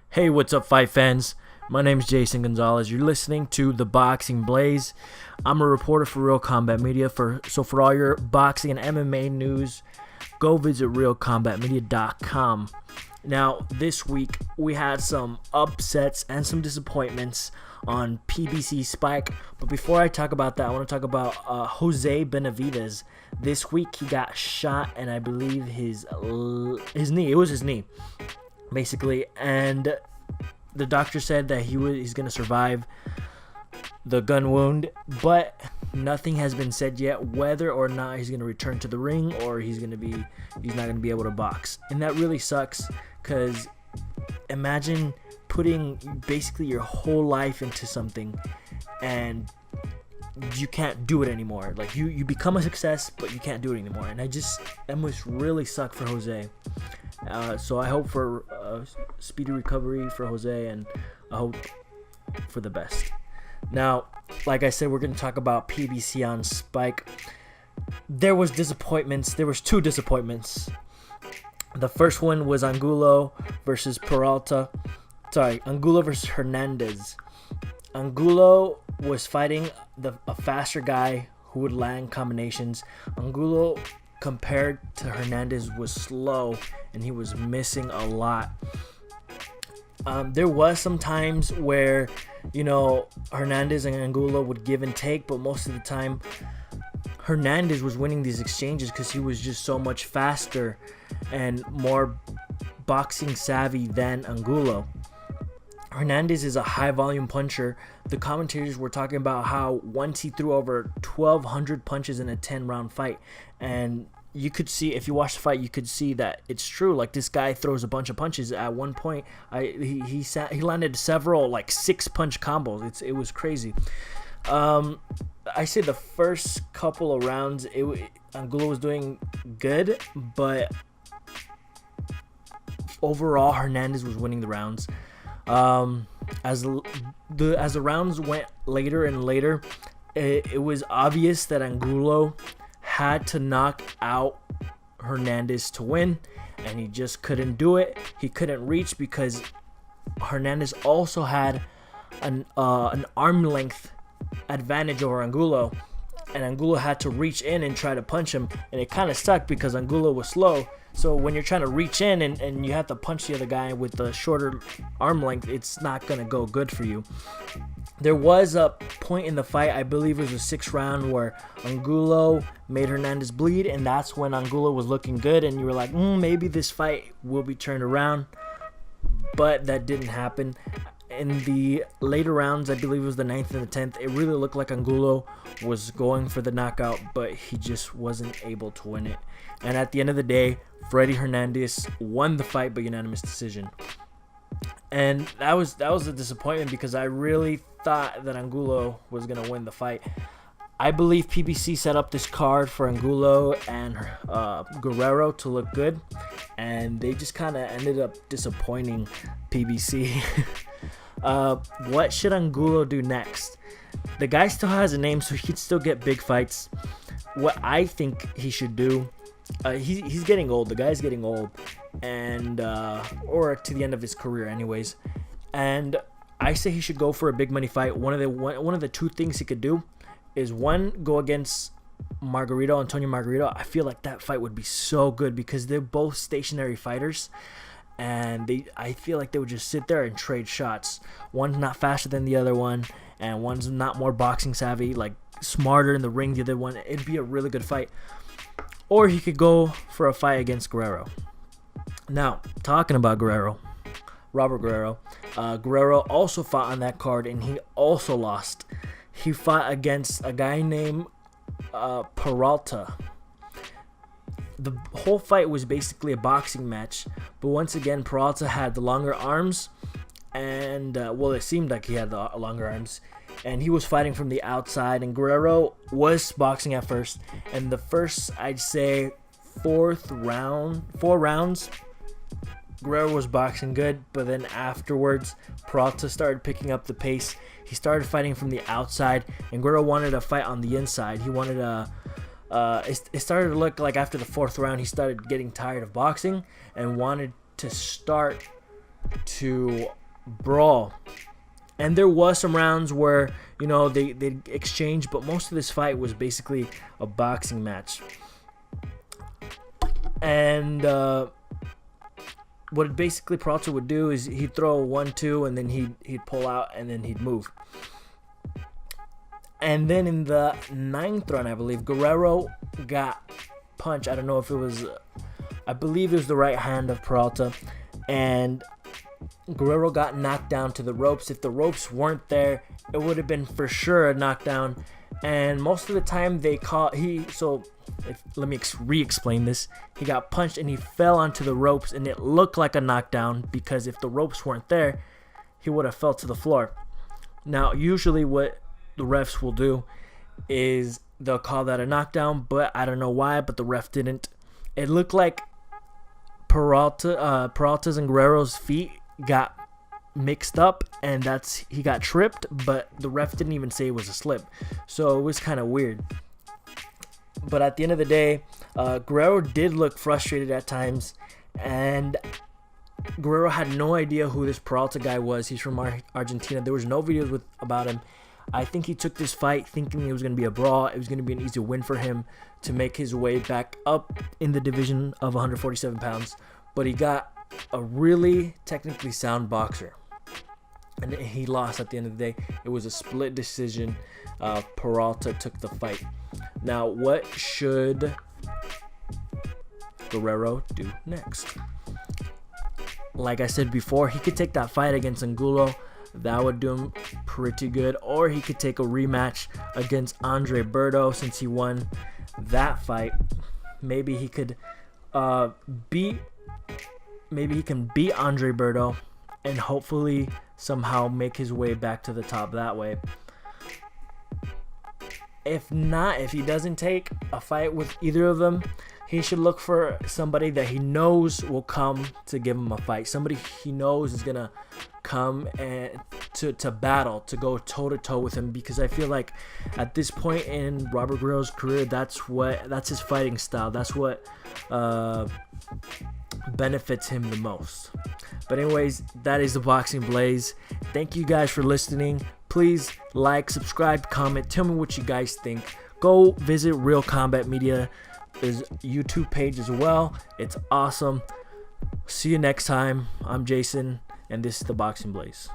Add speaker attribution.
Speaker 1: Hey, what's up, fight fans? My name is Jason Gonzalez. You're listening to The Boxing Blaze. I'm a reporter for Real Combat Media. For all your boxing and MMA news, go visit realcombatmedia.com. Now, this week, we had some upsets and some disappointments on PBC Spike. But before I talk about that, I want to talk about Jose Benavidez. This week, he got shot, and I believe his knee. It was his knee, basically. And the doctor said that he's going to survive the gun wound, but nothing has been said yet whether or not he's going to return to the ring or he's not going to be able to box. And that really sucks, because imagine putting basically your whole life into something and you can't do it anymore. Like you become a success, but you can't do it anymore. And that must really suck for Jose. So I hope for speedy recovery for Jose, and I hope for the best. Now, like I said, we're going to talk about PBC on Spike. There was disappointments. There was two disappointments. The first one was Angulo versus Peralta. Angulo versus Hernandez. Angulo was fighting a faster guy who would land combinations. Angulo, compared to Hernandez, was slow and he was missing a lot. There was some times where, Hernandez and Angulo would give and take, but most of the time Hernandez was winning these exchanges because he was just so much faster and more boxing savvy than Angulo. Hernandez is a high volume puncher. The commentators were talking about how once he threw over 1,200 punches in a 10-round fight, and you could see, if you watch the fight, you could see that it's true. Like, this guy throws a bunch of punches. At one point, he landed several 6-punch combos. It was crazy. I say the first couple of rounds, Angulo was doing good, but overall Hernandez was winning the rounds. As the rounds went later and later, it was obvious that Angulo had to knock out Hernandez to win, and he just couldn't do it. He couldn't reach because Hernandez also had an arm length advantage over Angulo, and Angulo had to reach in and try to punch him, and it kind of sucked because Angulo was slow. So when you're trying to reach in and you have to punch the other guy with the shorter arm length, it's not going to go good for you. There was a point in the fight, I believe it was the 6th round, where Angulo made Hernandez bleed, and that's when Angulo was looking good, and you were like, maybe this fight will be turned around. But that didn't happen. In the later rounds, I believe it was the 9th and the 10th, it really looked like Angulo was going for the knockout, but he just wasn't able to win it. And at the end of the day, Freddy Hernandez won the fight by unanimous decision. And that was a disappointment because I really thought that Angulo was going to win the fight. I believe PBC set up this card for Angulo and Guerrero to look good, and they just kind of ended up disappointing PBC. What should Angulo do next? The guy still has a name, so he could still get big fights. What I think he should do, he's getting old. The guy's getting old, and or to the end of his career, anyways. And I say he should go for a big money fight. One of the two things he could do is, one, go against Antonio Margarito. I feel like that fight would be so good because they're both stationary fighters, and I feel like they would just sit there and trade shots. One's not faster than the other one, and one's not more boxing savvy, like smarter in the ring. The other one, it'd be a really good fight. Or he could go for a fight against Guerrero. Now, talking about Robert Guerrero. Guerrero also fought on that card, and he also lost. He fought against a guy named Peralta. The whole fight was basically a boxing match, but once again, Peralta had the longer arms, and it seemed like he had the longer arms, and he was fighting from the outside, and Guerrero was boxing at first, and the first, I'd say, 4 rounds, Guerrero was boxing good, but then afterwards, Peralta started picking up the pace. He started fighting from the outside, and Guerrero wanted to fight on the inside. He wanted to it started to look like after the 4th round he started getting tired of boxing and wanted to start to brawl. And there was some rounds where, you know, they exchanged, but most of this fight was basically a boxing match. And what basically Peralta would do is he'd throw a 1-2, and then he'd pull out, and then he'd move. And then in the 9th round, I believe, Guerrero got punched. I don't know if it was, I believe it was the right hand of Peralta, and Guerrero got knocked down to the ropes. If the ropes weren't there, it would have been for sure a knockdown. And most of the time they call let me re-explain this. He got punched and he fell onto the ropes, and it looked like a knockdown because if the ropes weren't there, he would have fell to the floor. Now, usually what the refs will do is they'll call that a knockdown, but I don't know why, but the ref didn't. It looked like Peralta's and Guerrero's feet got mixed up, and he got tripped, but the ref didn't even say it was a slip, so it was kind of weird. But at the end of the day, Guerrero did look frustrated at times, and Guerrero had no idea who this Peralta guy was. He's from Argentina. There was no videos about him. I think he took this fight thinking it was going to be a brawl. It was going to be an easy win for him to make his way back up in the division of 147 pounds. But he got a really technically sound boxer, and he lost at the end of the day. It was a split decision. Peralta took the fight. Now, what should Guerrero do next? Like I said before, he could take that fight against Angulo. That would do him pretty good. Or he could take a rematch against Andre Berto since he won that fight. Maybe he could beat Andre Berto and hopefully somehow make his way back to the top that way. If not, if he doesn't take a fight with either of them, he should look for somebody that he knows will come to give him a fight. Somebody he knows is gonna come and to battle, to go toe-to-toe with him, because I feel like at this point in Robert Guerrero's career, that's his fighting style. That's what benefits him the most. But anyways, that is the Boxing Blaze. Thank you guys for listening. Please like, subscribe, comment, tell me what you guys think. Go visit Real Combat Media, his YouTube page as well. It's awesome. See you next time. I'm Jason, and this is the Boxing Blaze.